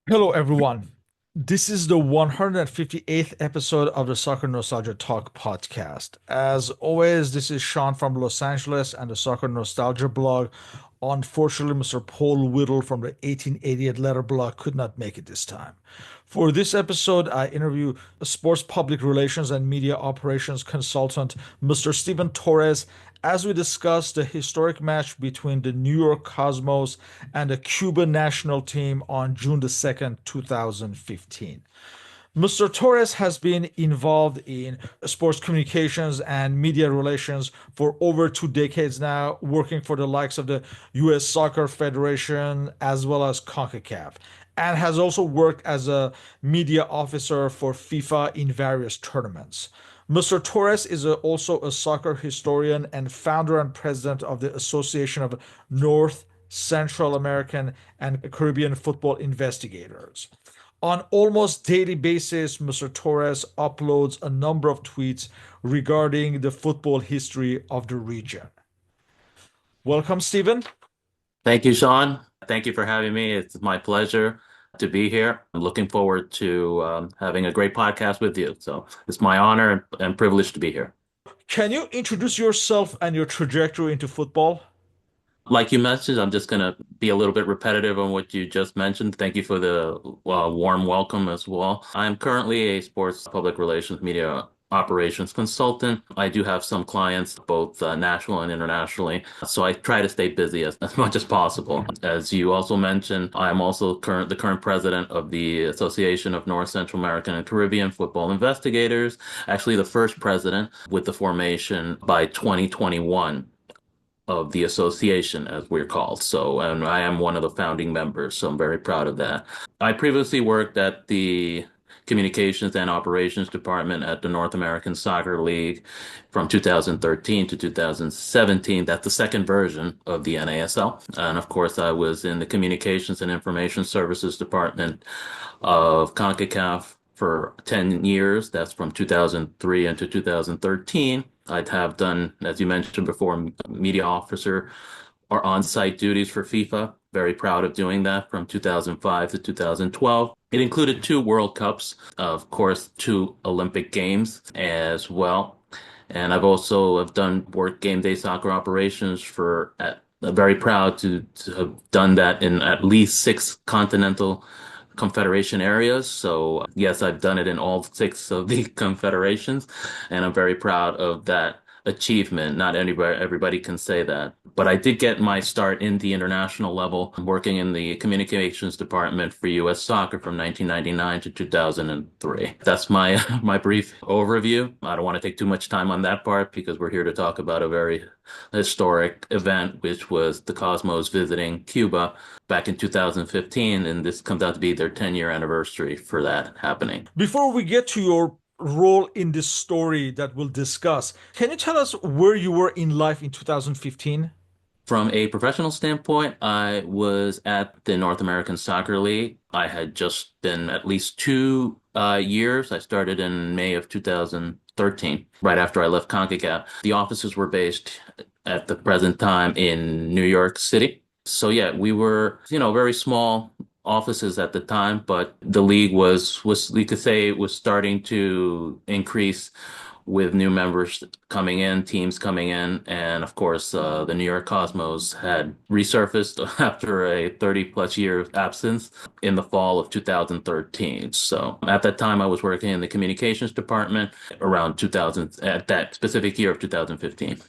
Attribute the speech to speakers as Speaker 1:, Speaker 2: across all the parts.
Speaker 1: Hello, everyone. This is the 158th episode of the Soccer Nostalgia Talk podcast. As always, this is Sean from Los Angeles and the Soccer Nostalgia blog. Unfortunately, Mr. Paul Whittle from the 1888 Letter blog could not make it this time. For this episode, I interview sports public relations and media operations consultant Mr. Stephen Torres as we discuss the historic match between the New York Cosmos and the Cuban National Team on June the 2nd, 2015. Mr. Torres has been involved in sports communications and media relations for over 2 decades now, working for the likes of the U.S. Soccer Federation as well as Concacaf, and has also worked as a media officer for FIFA in various tournaments. Mr. Torres is also a soccer historian and founder and president of the Association of North, Central American, and Caribbean Football Investigators. On almost daily basis, Mr. Torres uploads a number of tweets regarding the football history of the region. Welcome, Stephen.
Speaker 2: Thank you, Sean. Thank you for having me. It's my pleasure to be here. I'm looking forward to having a great podcast with you. So it's my honor and privilege to be here.
Speaker 1: Can you introduce yourself and your trajectory into football?
Speaker 2: Like you mentioned, I'm just going to be a little bit repetitive on what you just mentioned. Thank you for the warm welcome as well. I'm currently a sports public relations media operations consultant. I do have some clients, both national and internationally. So I try to stay busy as much as possible. As you also mentioned, I'm also the current president of the Association of North Central American and Caribbean Football Investigators, actually the first president with the formation by 2021 of the association, as we're called. So, and I am one of the founding members, so I'm very proud of that. I previously worked at the Communications and Operations Department at the North American Soccer League from 2013 to 2017. That's the second version of the NASL. And of course, I was in the Communications and Information Services Department of CONCACAF for 10 years. That's from 2003 into 2013. I'd have done, as you mentioned before, media officer or on-site duties for FIFA. Very proud of doing that from 2005 to 2012. It included two World Cups, of course, two Olympic Games as well. And I've also have done work game day soccer operations for very proud to have done that in at least six continental Confederation areas. So yes, I've done it in all six of the confederations, and I'm very proud of that achievement. Not everybody can say that, but I did get my start in the international level, working in the communications department for U.S. Soccer from 1999 to 2003. That's my my brief overview. I don't want to take too much time on that part because we're here to talk about a very historic event, which was the Cosmos visiting Cuba back in 2015, and this comes out to be their 10-year anniversary for that happening.
Speaker 1: Before we get to your role in this story that we'll discuss, can you tell us where you were in life in 2015?
Speaker 2: From a professional standpoint, I was at the North American Soccer League. I had just been at least 2 years. I started in May of 2013, right after I left CONCACAF. The offices were based at the present time in New York City. So yeah, we were, very small offices at the time, but the league was we could say it was starting to increase with new members coming in, teams coming in, and of course, the New York Cosmos had resurfaced after a 30 plus year absence in the fall of 2013. So at that time, I was working in the communications department around 2000, at that specific year of 2015.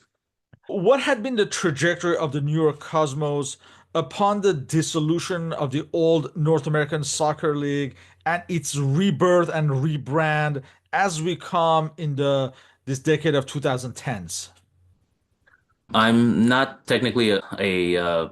Speaker 1: What had been the trajectory of the New York Cosmos upon the dissolution of the old North American Soccer League and its rebirth and rebrand as we come in the this decade of 2010s?
Speaker 2: I'm not technically a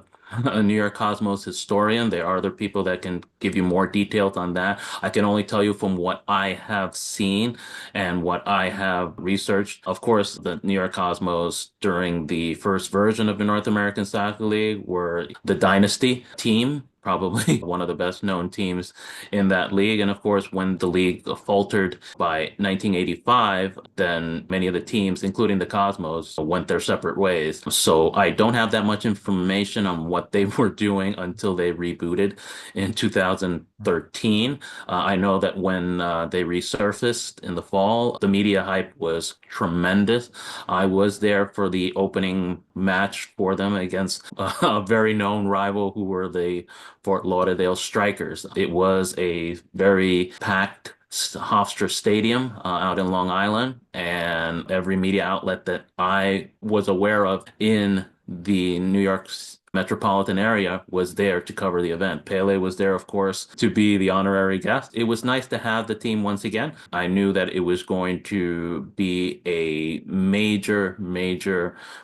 Speaker 2: New York Cosmos historian. There are other people that can give you more details on that. I can only tell you from what I have seen and what I have researched. Of course, the New York Cosmos during the first version of the North American Soccer League were the dynasty team, probably one of the best known teams in that league. And of course, when the league faltered by 1985, then many of the teams, including the Cosmos, went their separate ways. So I don't have that much information on what they were doing until they rebooted in 2013. I know that when they resurfaced in the fall, the media hype was tremendous. I was there for the opening match for them against a very known rival who were the Fort Lauderdale Strikers. It was a very packed Hofstra Stadium out in Long Island, and every media outlet that I was aware of in the New York metropolitan area was there to cover the event. Pele was there, of course, to be the honorary guest. It was nice to have the team once again. I knew that it was going to be a major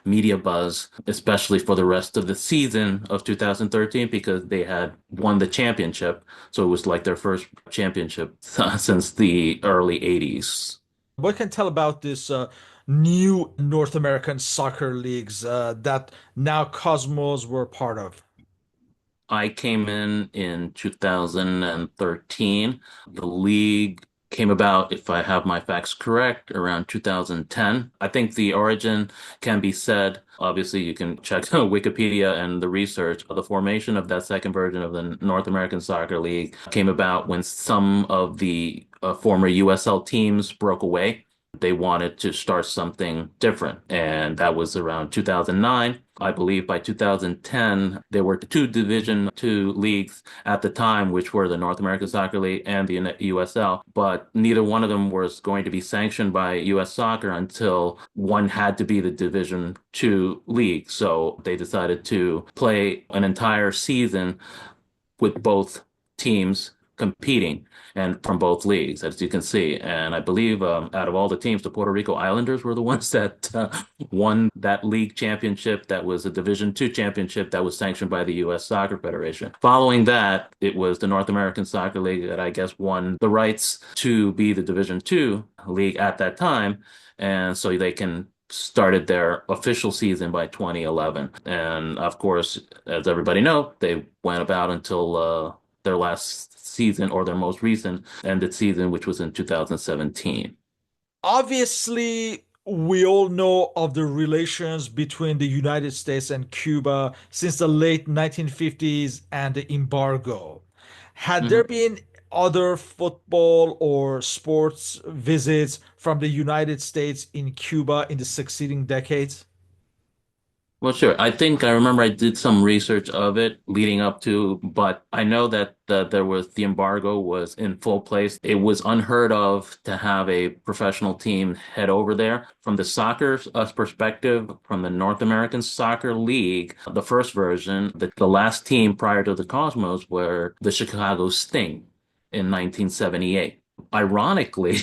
Speaker 2: media buzz, especially for the rest of the season of 2013, because they had won the championship. So it was like their first championship since the early 80s.
Speaker 1: What can you tell about this new North American soccer leagues that now Cosmos were part of?
Speaker 2: I came in 2013. The league came about, if I have my facts correct, around 2010. I think the origin can be said. Obviously, you can check Wikipedia and the research. The formation of that second version of the North American Soccer League came about when some of the former USL teams broke away. They wanted to start something different, and that was around 2009. I believe by 2010, there were two Division Two leagues at the time, which were the North American Soccer League and the USL, but neither one of them was going to be sanctioned by US Soccer until one had to be the Division Two league. So they decided to play an entire season with both teams competing and from both leagues, as you can see. And I believe out of all the teams, the Puerto Rico Islanders were the ones that won that league championship. That was a Division Two championship that was sanctioned by the U.S. Soccer Federation. Following that, it was the North American Soccer League that I guess won the rights to be the Division Two league at that time. And so they can started their official season by 2011. And of course, as everybody know, they went about until their last season or their most recent ended season, which was in 2017.
Speaker 1: Obviously, we all know of the relations between the United States and Cuba since the late 1950s and the embargo. Had there
Speaker 2: Mhm.
Speaker 1: been other football or sports visits from the United States in Cuba in the succeeding decades?
Speaker 2: Well, sure. I think I remember I did some research of it leading up to, but I know that there was the embargo was in full place. It was unheard of to have a professional team head over there. From the soccer perspective, from the North American Soccer League, the first version, the last team prior to the Cosmos were the Chicago Sting in 1978. Ironically,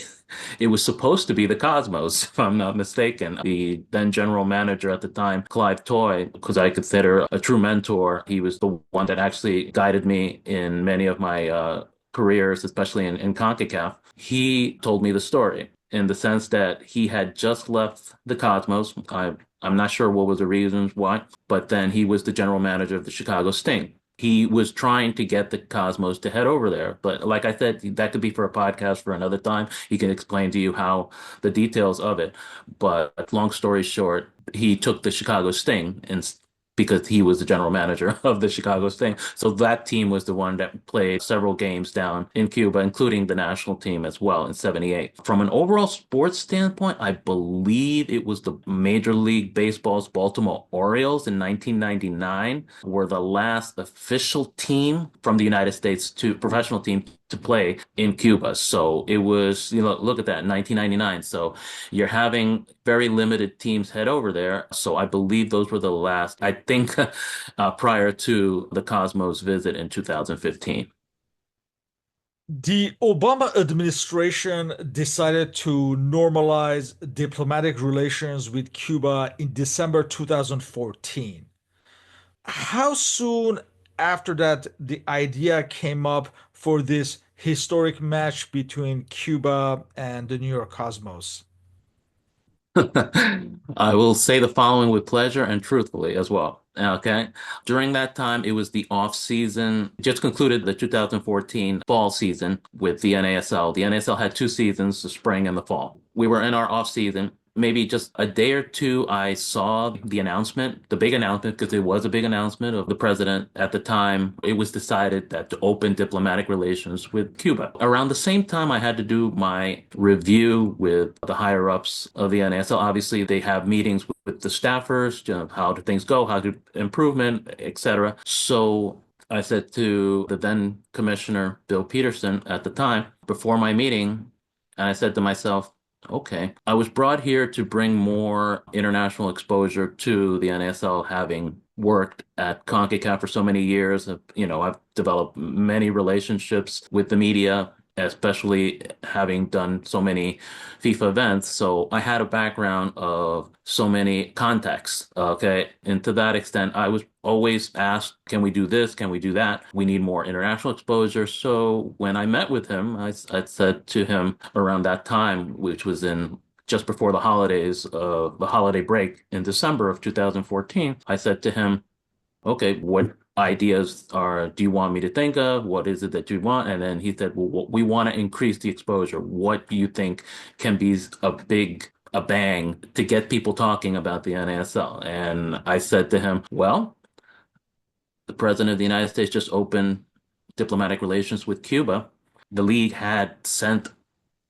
Speaker 2: it was supposed to be the Cosmos, if I'm not mistaken. The then general manager at the time, Clive Toy, because I consider a true mentor, he was the one that actually guided me in many of my careers, especially in Concacaf. He told me the story in the sense that he had just left the Cosmos. I'm not sure what was the reasons why, but then he was the general manager of the Chicago Sting. He was trying to get the Cosmos to head over there. But like I said, that could be for a podcast for another time. He can explain to you how the details of it. But long story short, he took the Chicago Sting and because he was the general manager of the Chicago Sting. So that team was the one that played several games down in Cuba, including the national team as well in 78. From an overall sports standpoint, I believe it was the Major League Baseball's Baltimore Orioles in 1999 were the last official team from the United States to professional team to play in Cuba. So it was, look at that, 1999. So you're having very limited teams head over there. So I believe those were the last, I think, prior to the Cosmos visit in 2015.
Speaker 1: The Obama administration decided to normalize diplomatic relations with Cuba in December 2014. How soon after that the idea came up for this historic match between Cuba and the New York Cosmos?
Speaker 2: I will say the following with pleasure and truthfully as well. Okay. During that time, it was the off season. Just concluded the 2014 fall season with the NASL. The NASL had two seasons, the spring and the fall. We were in our off season. Maybe just a day or two, I saw the announcement, the big announcement, because it was a big announcement of the president at the time. It was decided that to open diplomatic relations with Cuba. Around the same time, I had to do my review with the higher ups of the NASL. Obviously, they have meetings with the staffers, how do things go, how do improvement, etc. So I said to the then commissioner, Bill Peterson, at the time, before my meeting, and I said to myself, okay, I was brought here to bring more international exposure to the NASL, having worked at Concacaf for so many years. I've developed many relationships with the media, especially having done so many FIFA events. So I had a background of so many contacts. Okay. And to that extent, I was always asked, can we do this? Can we do that? We need more international exposure. So when I met with him, I said to him around that time, which was in just before the holidays, the holiday break in December of 2014, I said to him, okay, what ideas do you want me to think of? What is it that you want? And then he said, well, we want to increase the exposure. What do you think can be a bang to get people talking about the NASL? And I said to him, well, the president of the United States just opened diplomatic relations with Cuba. The league had sent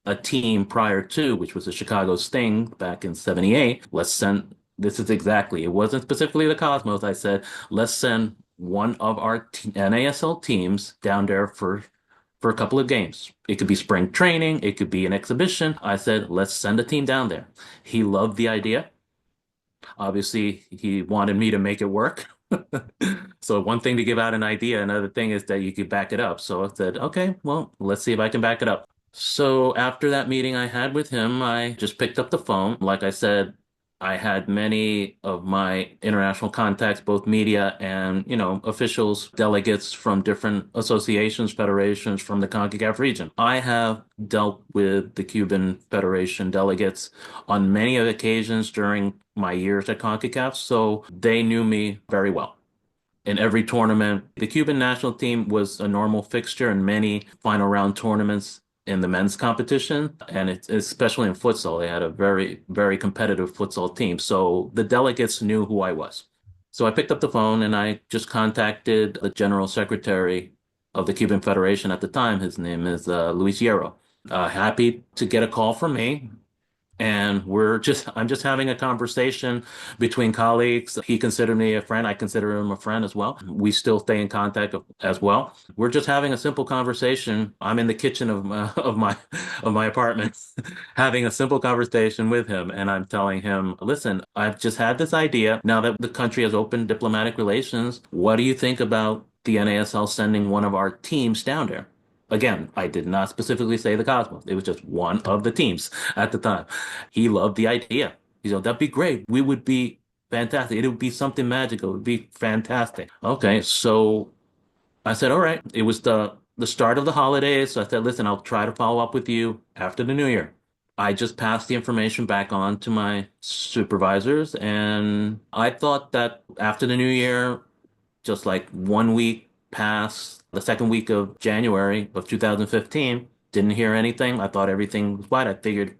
Speaker 2: a team prior to, which was the Chicago Sting back in '78. This is exactly, it wasn't specifically the Cosmos. I said, let's send one of our NASL teams down there for a couple of games. It could be spring training, it could be an exhibition. I said, let's send a team down there. He loved the idea. Obviously, he wanted me to make it work. So one thing to give out an idea, another thing is that you could back it up. So I said, okay, well, let's see if I can back it up. So after that meeting I had with him, I just picked up the phone. Like I said, I had many of my international contacts, both media and, officials, delegates from different associations, federations from the CONCACAF region. I have dealt with the Cuban Federation delegates on many occasions during my years at CONCACAF, so they knew me very well. In every tournament, the Cuban national team was a normal fixture in many final round tournaments in the men's competition, and especially in futsal, they had a very, very competitive futsal team. So the delegates knew who I was. So I picked up the phone and I just contacted the general secretary of the Cuban Federation at the time. His name is Luis Hierro. Happy to get a call from me, and I'm just having a conversation between colleagues. He considered me a friend. I consider him a friend as well. We still stay in contact as well. We're just having a simple conversation. I'm in the kitchen of my apartment, having a simple conversation with him. And I'm telling him, listen, I've just had this idea. Now that the country has opened diplomatic relations, what do you think about the NASL sending one of our teams down there? Again, I did not specifically say the Cosmos. It was just one of the teams at the time. He loved the idea. He said, that'd be great. We would be fantastic. It would be something magical. It would be fantastic. Okay, so I said, all right. It was the start of the holidays. So I said, listen, I'll try to follow up with you after the new year. I just passed the information back on to my supervisors, and I thought that after the new year, just like 1 week past the second week of January of 2015, didn't hear anything. I thought everything was fine. I figured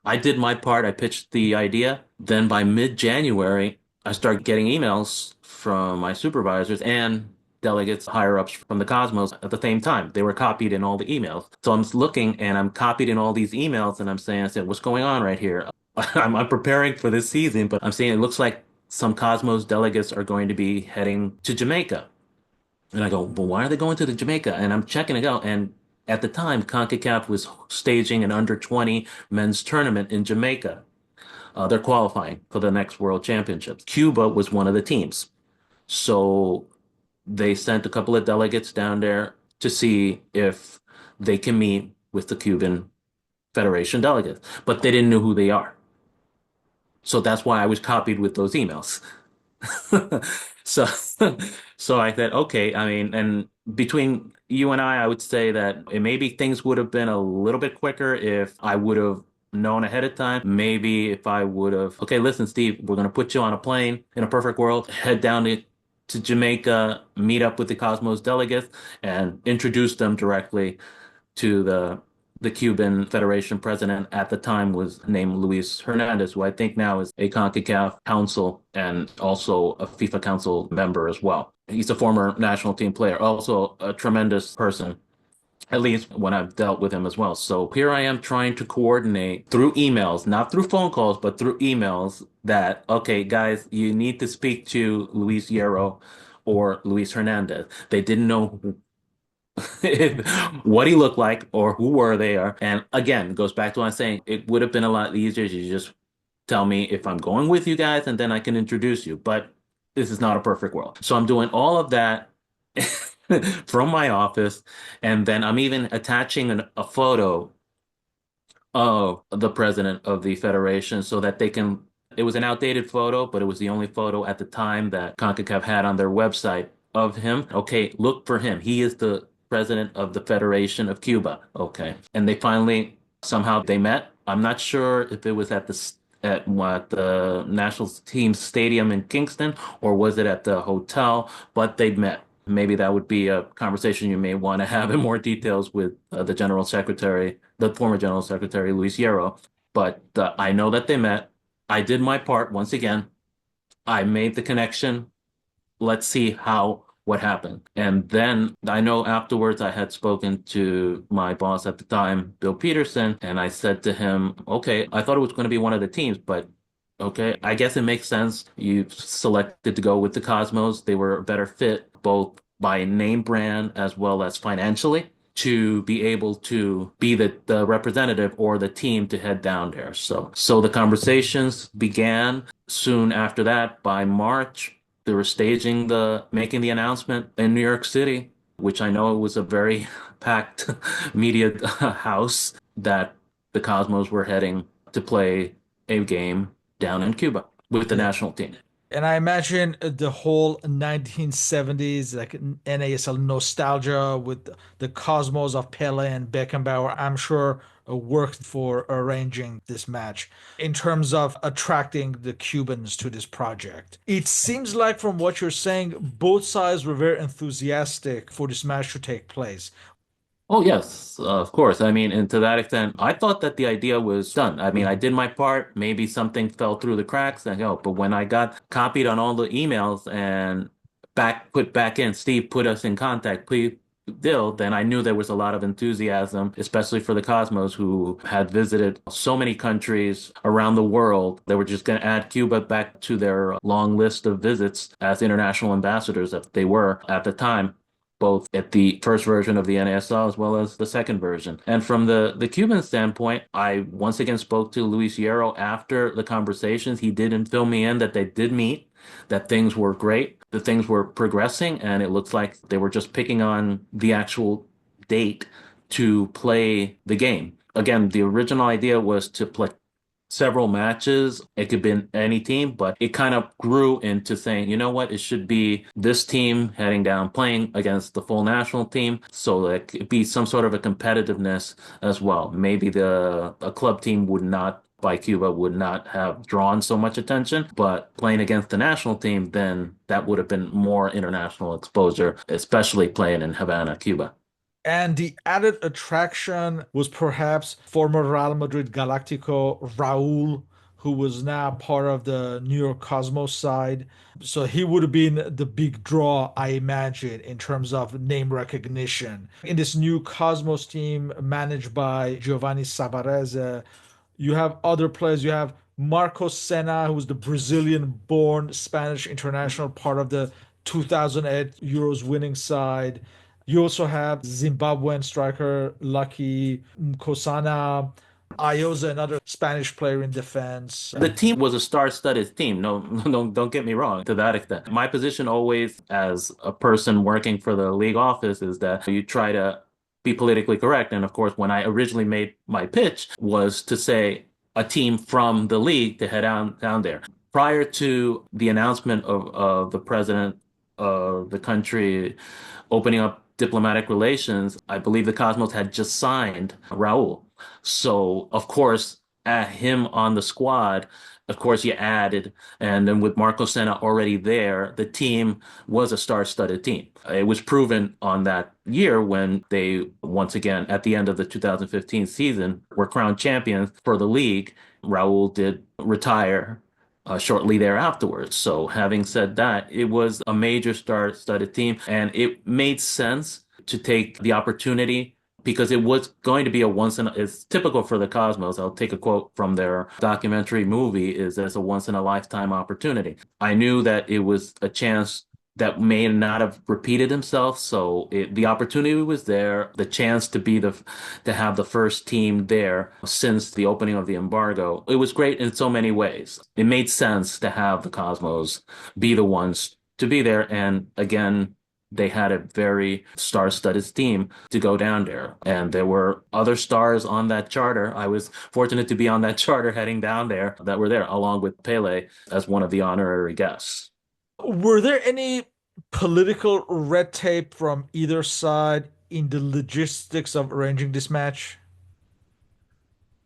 Speaker 2: I did my part. I pitched the idea. Then by mid-January, I started getting emails from my supervisors and delegates higher ups from the Cosmos at the same time. They were copied in all the emails. So I'm looking and I'm copied in all these emails and I said, what's going on right here? I'm preparing for this season, but I'm saying it looks like some Cosmos delegates are going to be heading to Jamaica. And I go, well, why are they going to the Jamaica? And I'm checking it out. And at the time, CONCACAF was staging an under 20 men's tournament in Jamaica. They're qualifying for the next World Championships. Cuba was one of the teams. So they sent a couple of delegates down there to see if they can meet with the Cuban Federation delegates, but they didn't know who they are. So that's why I was copied with those emails. So, so I said, okay, I mean, and between you and I would say that maybe things would have been a little bit quicker if I would have known ahead of time, maybe if I would have, okay, listen, Steve, we're going to put you on a plane in a perfect world, head down to Jamaica, meet up with the Cosmos delegates, and introduce them directly to the Cuban Federation president at the time was named Luis Hernandez, who I think now is a CONCACAF council and also a FIFA council member as well. He's a former national team player, also a tremendous person, at least when I've dealt with him as well. So here I am trying to coordinate through emails, not through phone calls, but through emails that, okay, guys, you need to speak to Luis Hierro or Luis Hernandez. They didn't know what he looked like or who were they are. And again, it goes back to what I'm saying. It would have been a lot easier to just tell me if I'm going with you guys and then I can introduce you. But this is not a perfect world. So I'm doing all of that from my office. And then I'm even attaching a photo of the president of the federation so that they can. It was an outdated photo, but it was the only photo at the time that CONCACAF had on their website of him. Okay, look for him. He is the president of the Federation of Cuba. Okay. And they finally somehow they met. I'm not sure if it was at what the national team stadium in Kingston or was it at the hotel, but they met. Maybe that would be a conversation you may want to have in more details with the general secretary, the former general secretary, Luis Hierro. But I know that they met. I did my part once again. I made the connection. Let's see what happened. And then I know afterwards I had spoken to my boss at the time, Bill Peterson, and I said to him, okay, I thought it was going to be one of the teams, but okay, I guess it makes sense. You selected to go with the Cosmos. They were a better fit both by name brand as well as financially to be able to be the representative or the team to head down there. So the conversations began soon after that. By March, they were making the announcement in New York City, which I know was a very packed media house that the Cosmos were heading to play a game down in Cuba with the
Speaker 1: Yeah.
Speaker 2: national team.
Speaker 1: And I imagine the whole 1970s, like NASL nostalgia with the Cosmos of Pele and Beckenbauer, I'm sure worked for arranging this match in terms of attracting the Cubans to this project. It seems like, from what you're saying, both sides were very enthusiastic for this match to take place.
Speaker 2: Oh, yes, of course. I mean, and to that extent, I thought that the idea was done. I mean, I did my part. Maybe something fell through the cracks and help. But when I got copied on all the emails and put back in, Steve put us in contact, please, Dill, then I knew there was a lot of enthusiasm, especially for the Cosmos, who had visited so many countries around the world. They were just going to add Cuba back to their long list of visits as international ambassadors that they were at the time, both at the first version of the NASL as well as the second version. And from the Cuban standpoint, I once again spoke to Luis Hierro after the conversations. He did fill me in that they did meet, that things were great, that things were progressing, and it looks like they were just picking on the actual date to play the game. Again, the original idea was to play several matches. It could be any team, but it kind of grew into saying, you know what, it should be this team heading down playing against the full national team. So that it could be some sort of a competitiveness as well. Maybe a club team would not by Cuba would not have drawn so much attention, but playing against the national team, then that would have been more international exposure, especially playing in Havana, Cuba.
Speaker 1: And the added attraction was perhaps former Real Madrid Galactico Raúl, who was now part of the New York Cosmos side. So he would have been the big draw, I imagine, in terms of name recognition. In this new Cosmos team managed by Giovanni Savarese, you have other players. You have Marcos Senna, who was the Brazilian-born Spanish international, part of the 2008 Euros winning side. You also have Zimbabwean striker Lucky Nkosana, Ioza, another Spanish player in defense.
Speaker 2: The team was a star-studded team. No, don't get me wrong to that extent. My position always as a person working for the league office is that you try to be politically correct. And of course, when I originally made my pitch was to say a team from the league to head down there. Prior to the announcement of the president of the country opening up diplomatic relations, I believe the Cosmos had just signed Raul. So, of course, at him on the squad, of course, you added, and then with Marco Senna already there, the team was a star-studded team. It was proven on that year when they, once again, at the end of the 2015 season, were crowned champions for the league. Raul did retire shortly thereafterwards. So, having said that, it was a major star-studded team, and it made sense to take the opportunity because it was going to be a once in a, it's typical for the Cosmos. I'll take a quote from their documentary movie is as a once in a lifetime opportunity. I knew that it was a chance that may not have repeated himself. So the opportunity was there, the chance to have the first team there since the opening of the embargo. It was great in so many ways. It made sense to have the Cosmos be the ones to be there. And again, they had a very star-studded team to go down there. And there were other stars on that charter. I was fortunate to be on that charter heading down there that were there, along with Pele as one of the honorary guests.
Speaker 1: Were there any political red tape from either side in the logistics of arranging this match?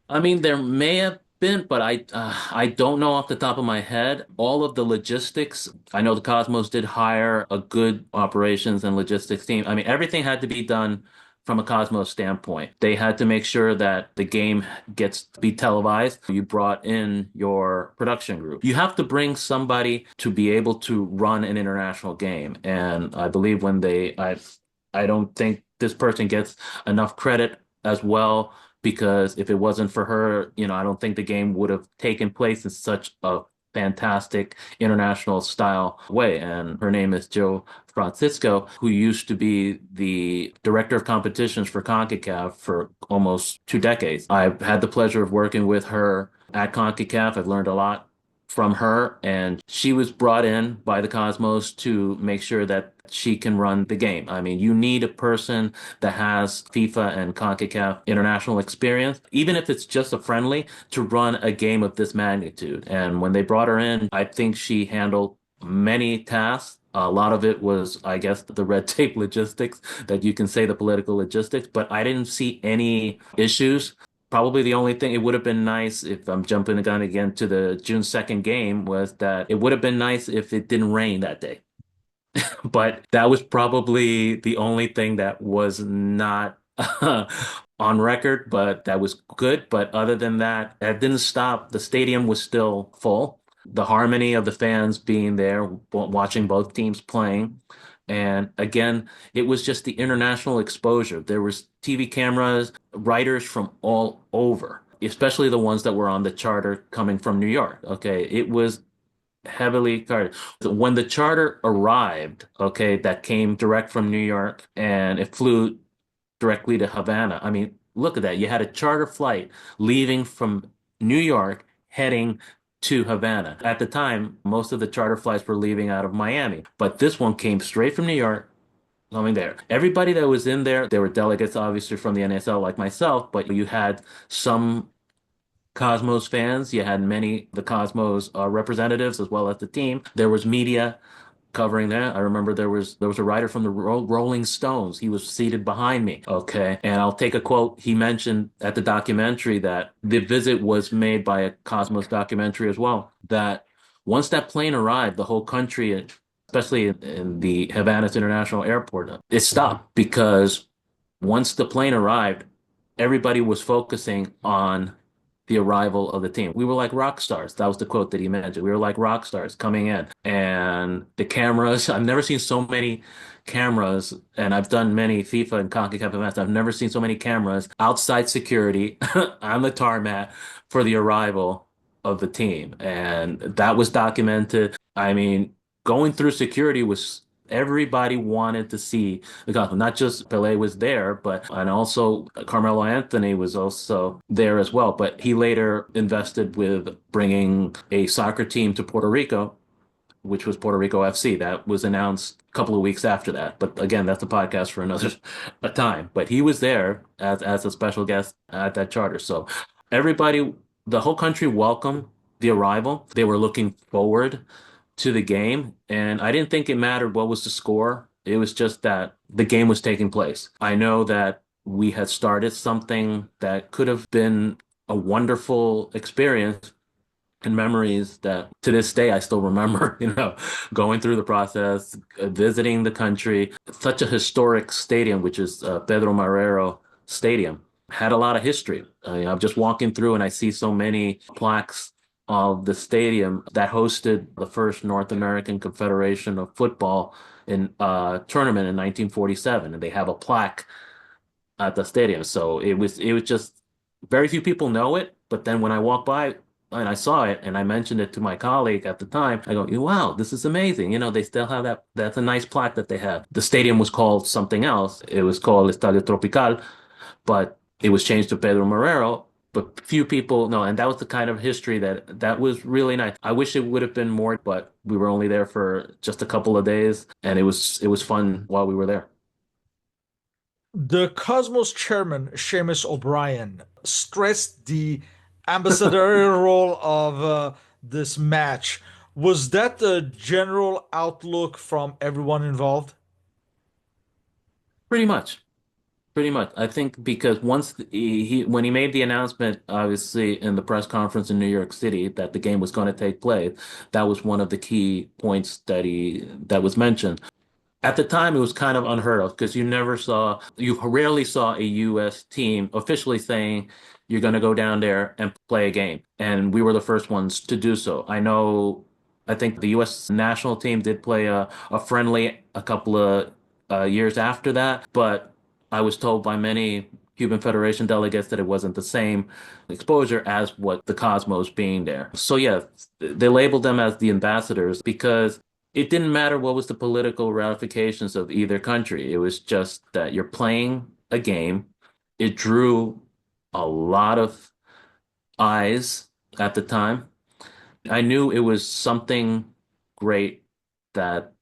Speaker 2: I mean, there may have been, but I don't know off the top of my head. All of the logistics. I know the Cosmos did hire a good operations and logistics team. I mean, everything had to be done from a Cosmos standpoint. They had to make sure that the game gets to be televised. You brought in your production group. You have to bring somebody to be able to run an international game. And I believe I don't think this person gets enough credit as well because if it wasn't for her, I don't think the game would have taken place in such a fantastic international style way. And her name is Joe Francisco, who used to be the director of competitions for Concacaf for almost 2 decades. I've had the pleasure of working with her at Concacaf. I've learned a lot from her, and she was brought in by the Cosmos to make sure that she can run the game. I mean, you need a person that has FIFA and CONCACAF international experience, even if it's just a friendly, to run a game of this magnitude. And when they brought her in, I think she handled many tasks. A lot of it was, I guess, the red tape logistics that you can say the political logistics, but I didn't see any issues. Probably the only thing it would have been nice if I'm jumping the gun again to the June 2nd game was that it would have been nice if it didn't rain that day. But that was probably the only thing that was not on record, but that was good. But other than that, that didn't stop. The stadium was still full. The harmony of the fans being there, watching both teams playing. And again, it was just the international exposure. There was TV cameras, writers from all over, especially the ones that were on the charter coming from New York. Okay, it was heavily guarded. When the charter arrived, okay, that came direct from New York and it flew directly to Havana. I mean, look at that. You had a charter flight leaving from New York heading to Havana. At the time, most of the charter flights were leaving out of Miami, but this one came straight from New York. Coming there. Everybody that was in there, there were delegates obviously from the NSL like myself, but you had some Cosmos fans. You had many the Cosmos representatives as well as the team. There was media covering that. I remember there was a writer from the Rolling Stones. He was seated behind me. Okay, and I'll take a quote. He mentioned at the documentary that the visit was made by a Cosmos documentary as well. That once that plane arrived, the whole country, especially in the Havana's International Airport, it stopped because once the plane arrived, everybody was focusing on the arrival of the team. We were like rock stars. That was the quote that he mentioned. We were like rock stars coming in. And the cameras, I've never seen so many cameras, and I've done many FIFA and CONCACAF events. I've never seen so many cameras outside security on the tarmac for the arrival of the team. And that was documented. I mean, going through security was everybody wanted to see the gospel. Not just Pele was there, but and also Carmelo Anthony was also there as well. But he later invested with bringing a soccer team to Puerto Rico, which was Puerto Rico FC. That was announced a couple of weeks after that. But again, that's a podcast for another a time. But he was there as a special guest at that charter. So everybody, the whole country welcomed the arrival. They were looking forward to the game, and I didn't think it mattered what was the score. It was just that the game was taking place. I know that we had started something that could have been a wonderful experience and memories that to this day I still remember, going through the process, visiting the country. Such a historic stadium, which is Pedro Marrero Stadium, had a lot of history. I'm just walking through and I see so many plaques of the stadium that hosted the first North American Confederation of Football in tournament in 1947, and they have a plaque at the stadium. So it was just very few people know it, but then when I walked by and I saw it and I mentioned it to my colleague at the time, I go, "Wow, this is amazing." They still have that. That's a nice plaque that they have. The stadium was called something else. It was called Estadio Tropical, but it was changed to Pedro Marrero. But few people know, and that was the kind of history that was really nice. I wish it would have been more, but we were only there for just a couple of days, and it was fun while we were there.
Speaker 1: The Cosmos chairman, Seamus O'Brien, stressed the ambassadorial role of this match. Was that the general outlook from everyone involved?
Speaker 2: Pretty much. Pretty much. I think because once when he made the announcement, obviously in the press conference in New York City that the game was going to take place, that was one of the key points that was mentioned. At the time, it was kind of unheard of because you rarely saw a U.S. team officially saying you're going to go down there and play a game. And we were the first ones to do so. I think the U.S. national team did play a friendly a couple of years after that, but I was told by many Cuban Federation delegates that it wasn't the same exposure as what the Cosmos being there. So yeah, they labeled them as the ambassadors because it didn't matter what was the political ramifications of either country. It was just that you're playing a game. It drew a lot of eyes at the time. I knew it was something great that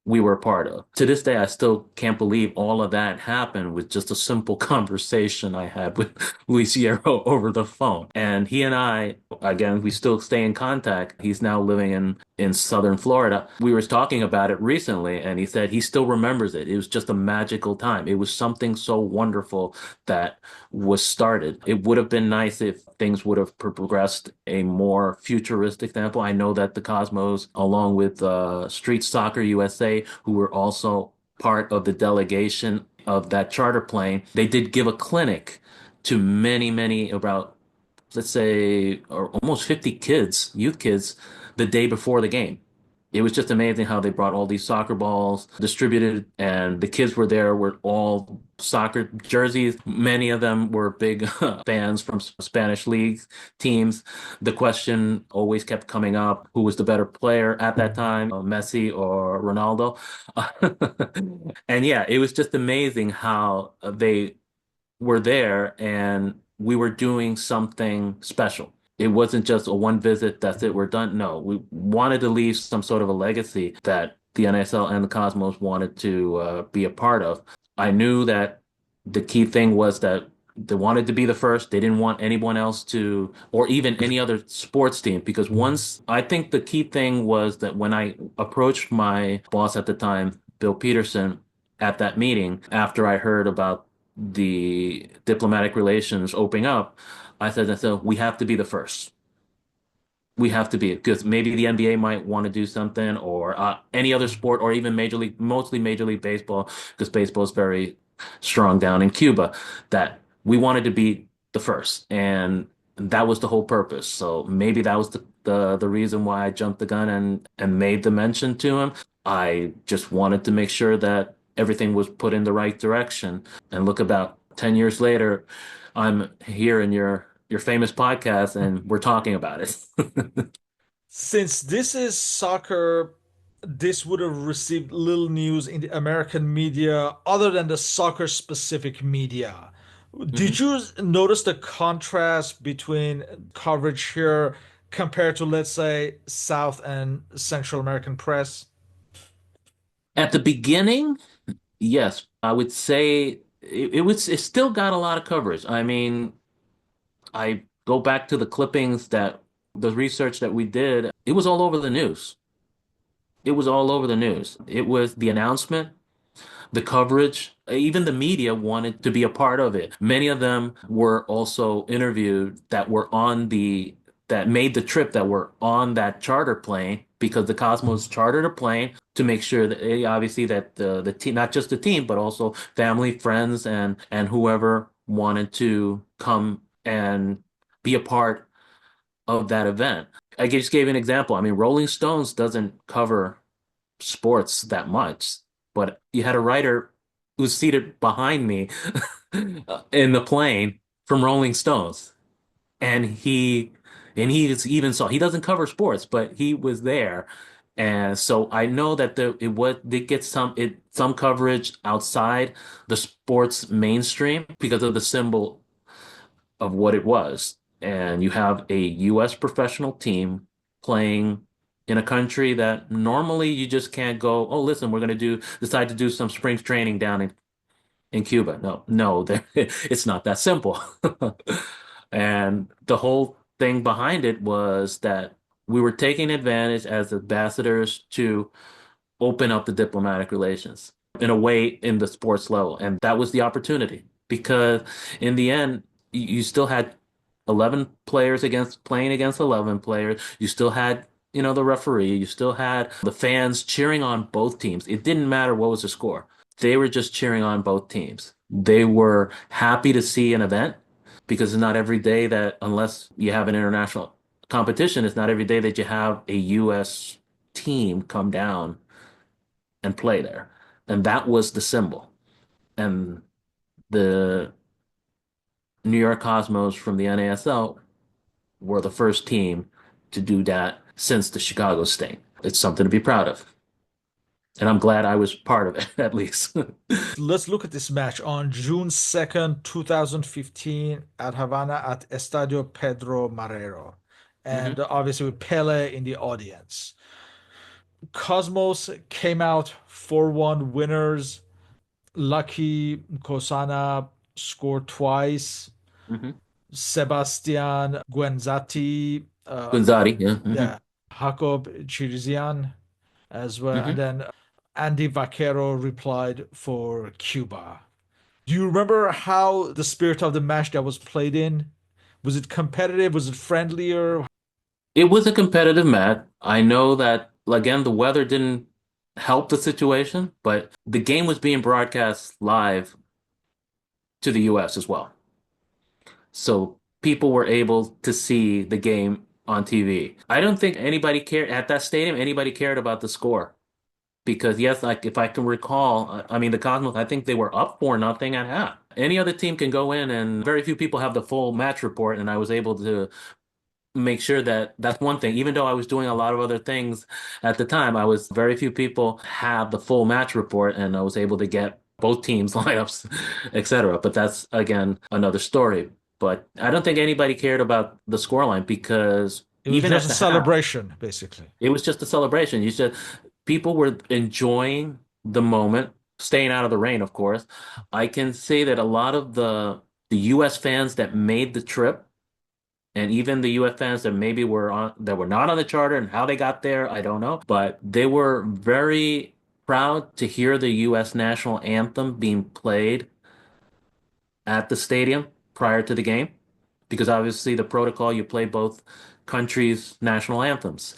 Speaker 2: we were a part of. To this day, I still can't believe all of that happened with just a simple conversation I had with Luis Hierro over the phone. And he and I, again, we still stay in contact. He's now living in southern Florida. We were talking about it recently, and he said he still remembers it. It was just a magical time. It was something so wonderful that was started. It would have been nice if things would have progressed a more futuristic example. I know that the Cosmos, along with Street Soccer USA, who were also part of the delegation of that charter plane, they did give a clinic to many, many, about, let's say, or almost 50 kids, youth kids, the day before the game. It was just amazing how they brought all these soccer balls distributed, and the kids were there with all soccer jerseys. Many of them were big fans from Spanish league teams. The question always kept coming up, who was the better player at that time, Messi or Ronaldo? And yeah, it was just amazing how they were there and we were doing something special. It wasn't just a one visit, that's it, we're done. No, we wanted to leave some sort of a legacy that the NSL and the Cosmos wanted to be a part of. I knew that the key thing was that they wanted to be the first. They didn't want anyone else to, or even any other sports team, because once I think the key thing was that when I approached my boss at the time, Bill Peterson, at that meeting, after I heard about the diplomatic relations opening up, I said, we have to be the first. We have to be, because maybe the NBA might want to do something, or any other sport, or even Major League, mostly Major League Baseball, because baseball is very strong down in Cuba. That we wanted to be the first, and that was the whole purpose. So maybe that was the reason why I jumped the gun and made the mention to him. I just wanted to make sure that everything was put in the right direction. And look, about 10 years later, I'm here in your famous podcast and we're talking about it.
Speaker 1: Since this is soccer, this would have received little news in the American media other than the soccer specific media. Did
Speaker 2: Mhm.
Speaker 1: you notice the contrast between coverage here compared to, let's say, South and Central American press?
Speaker 2: At the beginning, yes, I would say it still got a lot of coverage. I mean, I go back to the clippings that the research that we did, it was all over the news. It was all over the news. It was the announcement. the coverage, even the media wanted to be a part of it. Many of them were also interviewed that made the trip that were on that charter plane because the Cosmos chartered a plane to make sure that obviously that the team, not just the team, but also family, friends, and whoever wanted to come and be a part of that event. I just gave an example. I mean, Rolling Stones doesn't cover sports that much, but you had a writer who was seated behind me in the plane from Rolling Stones, and even saw he doesn't cover sports, but he was there. And so I know that it did get some coverage outside the sports mainstream because of the symbol of what it was. And you have a U.S. professional team playing in a country that normally you just can't go, oh, listen, we're going to decide to do some spring training down in Cuba. No, no, it's not that simple. And the whole thing behind it was that we were taking advantage as ambassadors to open up the diplomatic relations in a way in the sports level. And that was the opportunity because in the end, you still had 11 players playing against 11 players. You still had, the referee. You still had the fans cheering on both teams. It didn't matter what was the score. They were just cheering on both teams. They were happy to see an event because it's not every day that, unless you have an international competition, it's not every day that you have a U.S. team come down and play there. And that was the symbol. And the New York Cosmos from the NASL were the first team to do that since the Chicago Sting. It's something to be proud of. And I'm glad I was part of it, at least.
Speaker 1: Let's look at this match on June 2nd, 2015 at Havana at Estadio Pedro Marrero. And
Speaker 2: Hmm.
Speaker 1: obviously with Pele in the audience. Cosmos came out 4-1 winners. Lucky Kosana scored twice.
Speaker 2: Hmm.
Speaker 1: Sebastian Guenzati,
Speaker 2: Gunzati, yeah. Hmm.
Speaker 1: yeah, Jacob Chirizian as well. And
Speaker 2: Hmm.
Speaker 1: then Andy Vaquero replied for Cuba. Do you remember how the spirit of the match that was played in? Was it competitive? Was it friendlier?
Speaker 2: It was a competitive match. I know that, again, the weather didn't help the situation, but the game was being broadcast live to the US as well. So people were able to see the game on TV. I don't think anybody cared at that stadium, anybody cared about the score. Because yes, like if I can recall, I mean the Cosmos, I think they were up 4-0 at half. Any other team can go in and very few people have the full match report, and I was able to make sure that that's one thing. Even though I was doing a lot of other things at the time, I was very few people have the full match report, and I was able to get both teams lineups, etc. But that's again another story. But I don't think anybody cared about the scoreline because
Speaker 1: It was
Speaker 2: even
Speaker 1: just
Speaker 2: at
Speaker 1: a
Speaker 2: the half,
Speaker 1: celebration, basically.
Speaker 2: it was just a celebration. You said people were enjoying the moment, staying out of the rain, of course. I can say that a lot of the US fans that made the trip and even the US fans that were not on the charter and how they got there, I don't know, but they were very proud to hear the US national anthem being played at the stadium prior to the game because obviously the protocol you play both countries' national anthems.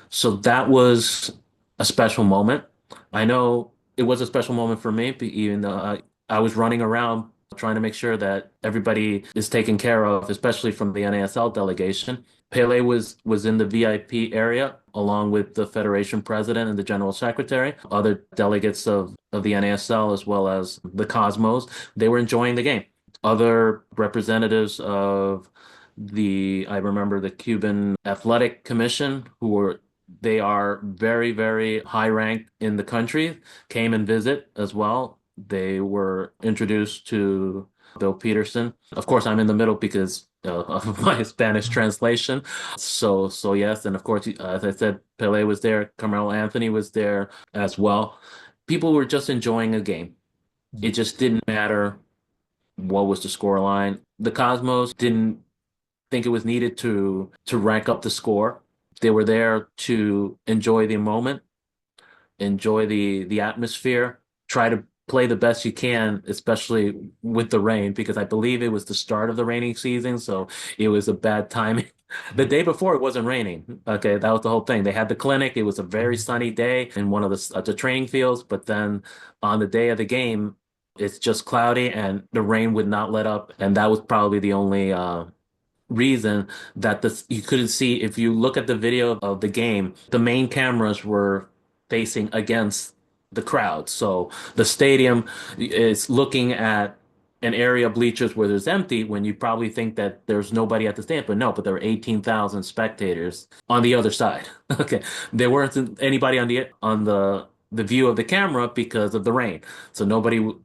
Speaker 2: So that was a special moment. I know it was a special moment for me, even though I was running around trying to make sure that everybody is taken care of, especially from the NASL delegation. Pele was in the VIP area along with the Federation president and the general secretary, other delegates of the NASL as well as the Cosmos. They were enjoying the game. Other representatives of I remember the Cuban Athletic Commission, they are very, very high ranked in the country, came and visit as well. They were introduced to Bill Peterson. Of course, I'm in the middle because of my Spanish translation. So yes, and of course, as I said, Pele was there, Carmelo Anthony was there as well. People were just enjoying a game. It just didn't matter what was the score line. The Cosmos didn't think it was needed to rank up the score. They were there to enjoy the moment, enjoy the atmosphere, try to play the best you can, especially with the rain, because I believe it was the start of the rainy season, so it was a bad timing. The day before it wasn't raining. Okay, that was the whole thing. They had the clinic. It was a very sunny day in one of the training fields, but then on the day of the game, it's just cloudy and the rain would not let up, and that was probably the only reason that this you couldn't see. If you look at the video of the game, the main cameras were facing against the crowd. So the stadium is looking at an area of bleachers where there's empty when you probably think that there's nobody at the stand, but no, but there were 18,000 spectators on the other side. Okay. There weren't anybody on the view of the camera because of the rain. So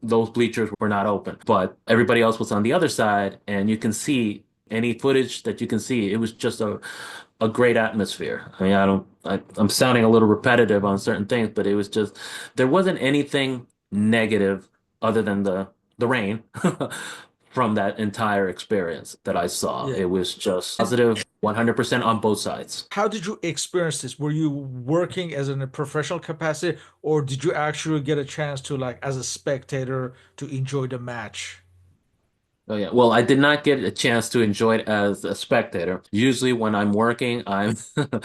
Speaker 2: those bleachers were not open, but everybody else was on the other side, and you can see any footage that you can see. It was just a great atmosphere. I mean, I'm sounding a little repetitive on certain things, but it was just, there wasn't anything negative other than the rain from that entire experience that I saw.
Speaker 1: Yeah.
Speaker 2: It was just
Speaker 1: And
Speaker 2: positive 100% on both sides.
Speaker 1: how did you experience this? Were you working as in a professional capacity, or did you actually get a chance to, like, as a spectator, to enjoy the match?
Speaker 2: Oh yeah. Well, I did not get a chance to enjoy it as a spectator. Usually when I'm working, I'm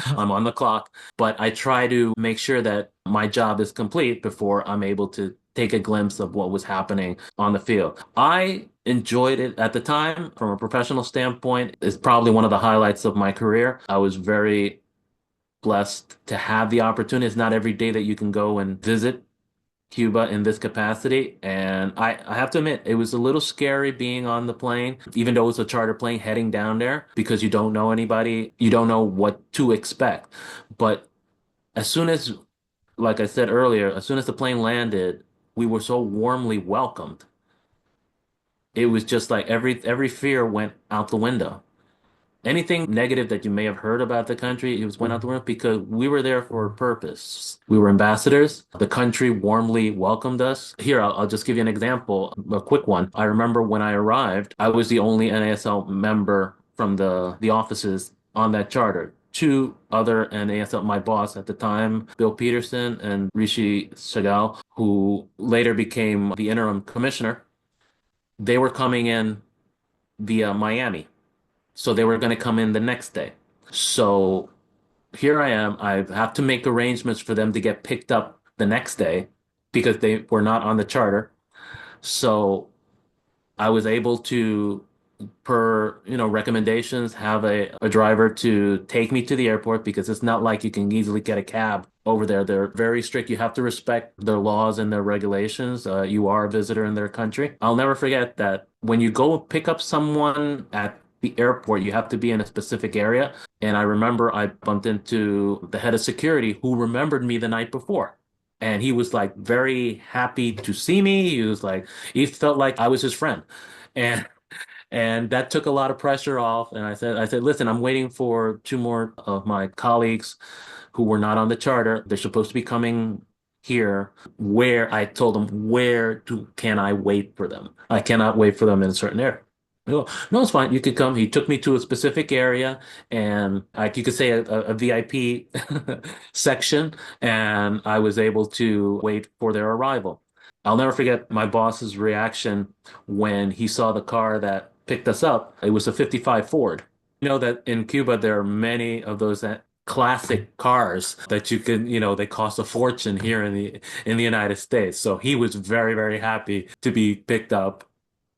Speaker 2: I'm on the clock, but I try to make sure that my job is complete before I'm able to take a glimpse of what was happening on the field. I enjoyed it at the time from a professional standpoint. It's probably one of the highlights of my career. I was very blessed to have the opportunity. It's not every day that you can go and visit Cuba in this capacity. And I have to admit, it was a little scary being on the plane, even though it was a charter plane heading down there, because you don't know anybody, you don't know what to expect. But as soon as, like I said earlier, as soon as the plane landed, we were so warmly welcomed. It was just like every fear went out the window. Anything negative that you may have heard about the country, it was went out the window because we were there for a purpose. We were ambassadors. The country warmly welcomed us. Here, I'll just give you an example, a quick one. I remember when I arrived, I was the only NASL member from the offices on that charter. Two other NASL, my boss at the time, Bill Peterson and Rishi Sagal, who later became the interim commissioner, they were coming in via Miami. So they were going to come in the next day. So here I am. I have to make arrangements for them to get picked up the next day because they were not on the charter. So I was able to, per recommendations, have a driver to take me to the airport because it's not like you can easily get a cab over there. They're very strict. You have to respect their laws and their regulations. You are a visitor in their country. I'll never forget that when you go pick up someone at the airport, you have to be in a specific area. And I remember I bumped into the head of security who remembered me the night before. And he was like very happy to see me. He was like, he felt like I was his friend. And that took a lot of pressure off. And I said, listen, I'm waiting for two more of my colleagues who were not on the charter. They're supposed to be coming here. Where I told them, can I wait for them? I cannot wait for them in a certain area. No, no, it's fine. You could come. He took me to a specific area, and like you could say a VIP section, and I was able to wait for their arrival. I'll never forget my boss's reaction when he saw the car that picked us up. It was a 55 Ford. You know that in Cuba there are many of those classic cars that you can, they cost a fortune here in the United States. So he was very, very happy to be picked up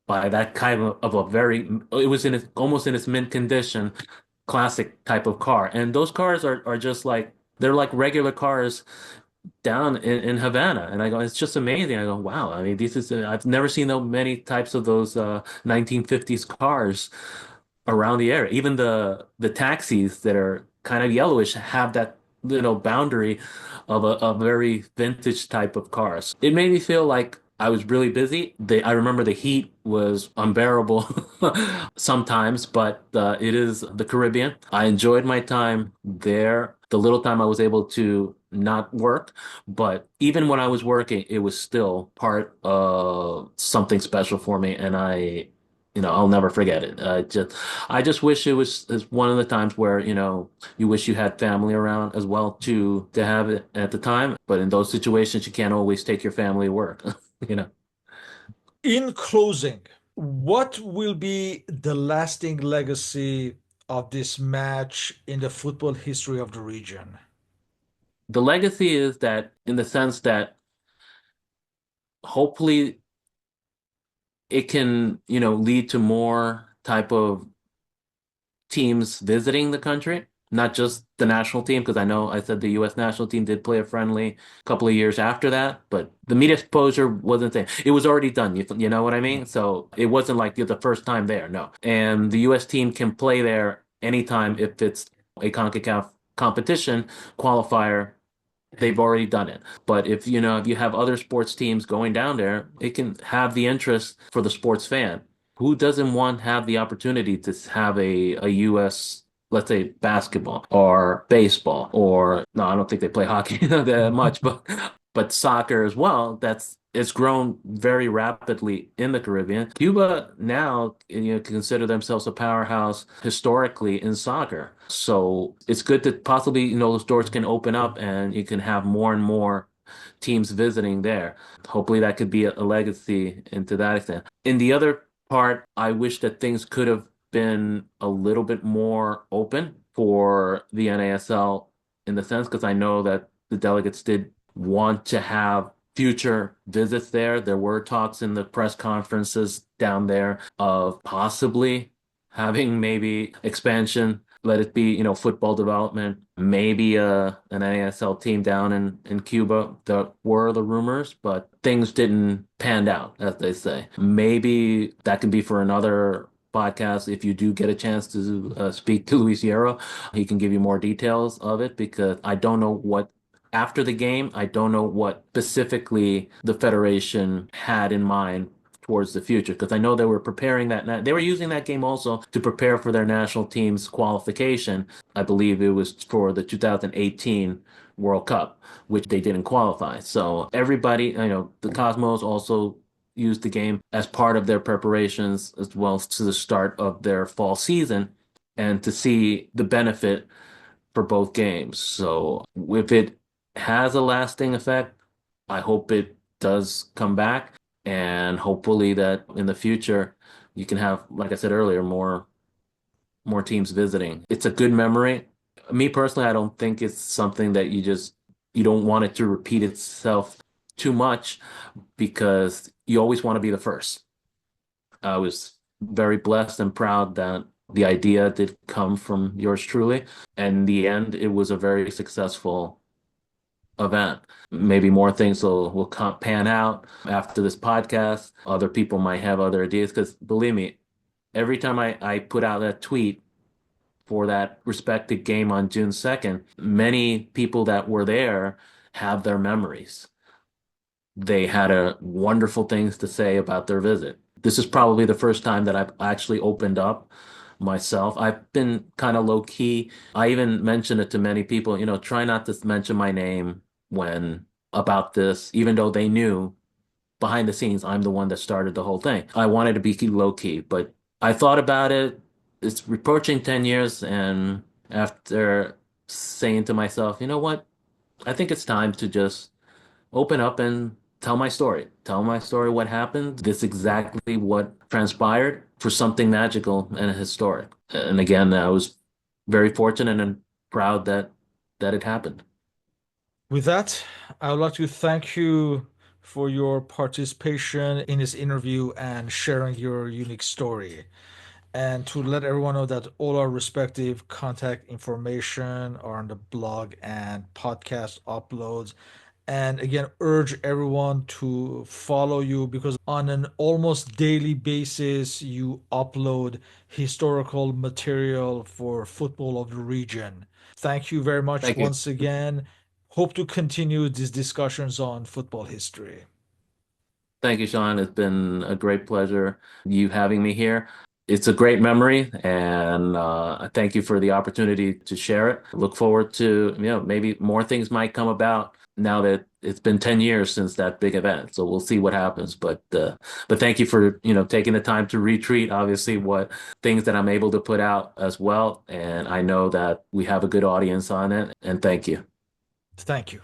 Speaker 2: by that kind of a very, it was almost in its mint condition, classic type of car. And those cars are just like, they're like regular cars down in Havana. And I go, it's just amazing. I go, wow. I mean, I've never seen so many types of those 1950s cars around the area. Even the taxis that are kind of yellowish have that boundary of a very vintage type of cars. It made me feel like I was really busy. I remember the heat was unbearable sometimes, but it is the Caribbean. I enjoyed my time there. The little time I was able to not work, but even when I was working, it was still part of something special for me, and I'll never forget it. I just wish it was one of the times where, you wish you had family around as well to have it at the time. But in those situations, you can't always take your family to work. you know.
Speaker 1: In closing, what will be the lasting legacy of this match in the football history of the region?
Speaker 2: The legacy is that in the sense that hopefully it can, lead to more type of teams visiting the country, not just the national team, because I know I said the U.S. national team did play a friendly a couple of years after that, but the media exposure wasn't there. It was already done. You know what I mean? So it wasn't like you're the first time there. No. And the U.S. team can play there anytime if it's a CONCACAF competition qualifier. They've already done it. But if you have other sports teams going down there, it can have the interest for the sports fan. Who doesn't want to have the opportunity to have a US, let's say basketball or baseball or no, I don't think they play hockey that much, but soccer as well. It's grown very rapidly in the Caribbean. Cuba now, consider themselves a powerhouse historically in soccer. So it's good that possibly, those doors can open up and you can have more and more teams visiting there. Hopefully that could be a legacy into that extent. In the other part, I wish that things could have been a little bit more open for the NASL in the sense, because I know that the delegates did want to have future visits there. There were talks in the press conferences down there of possibly having maybe expansion, let it be, football development, maybe an ASL team down in Cuba. There were the rumors, but things didn't pan out, as they say. Maybe that can be for another podcast. If you do get a chance to speak to Luis Hierro, he can give you more details of it because I don't know what after the game, I don't know what specifically the Federation had in mind towards the future because I know they were preparing that. They were using that game also to prepare for their national team's qualification. I believe it was for the 2018 World Cup, which they didn't qualify. So everybody, the Cosmos also used the game as part of their preparations as well as to the start of their fall season and to see the benefit for both games. So if it has a lasting effect, I hope it does come back and hopefully that in the future you can have, like I said earlier, more teams visiting. It's a good memory. Me personally, I don't think it's something that you don't want it to repeat itself too much because you always want to be the first. I was very blessed and proud that the idea did come from yours truly. And in the end, it was a very successful event. Maybe more things will pan out after this podcast. Other people might have other ideas because believe me, every time I put out that tweet for that respected game on June 2nd, many people that were there have their memories. They had wonderful things to say about their visit. This is probably the first time that I've actually opened up myself. I've been kind of low key. I even mentioned it to many people, try not to mention my name when about this, even though they knew behind the scenes I'm the one that started the whole thing. I wanted to be low key, but I thought about it. It's approaching 10 years, and after saying to myself, you know what? I think it's time to just open up and tell my story. Tell my story, what happened. This exactly what transpired for something magical and historic. And again, I was very fortunate and proud that it happened.
Speaker 1: With that, I would like to thank you for your participation in this interview and sharing your unique story. And to let everyone know that all our respective contact information are on the blog and podcast uploads. And again, urge everyone to follow you because on an almost daily basis, you upload historical material for football of the region. Thank you very much
Speaker 2: Thank you.
Speaker 1: once again. Hope to continue these discussions on football history.
Speaker 2: Thank you, Sean. It's been a great pleasure you having me here. It's a great memory, and thank you for the opportunity to share it. Look forward to, maybe more things might come about now that it's been 10 years since that big event. So we'll see what happens. But thank you for, taking the time to retweet, obviously, what things that I'm able to put out as well. And I know that we have a good audience on it, and thank you.
Speaker 1: Thank you.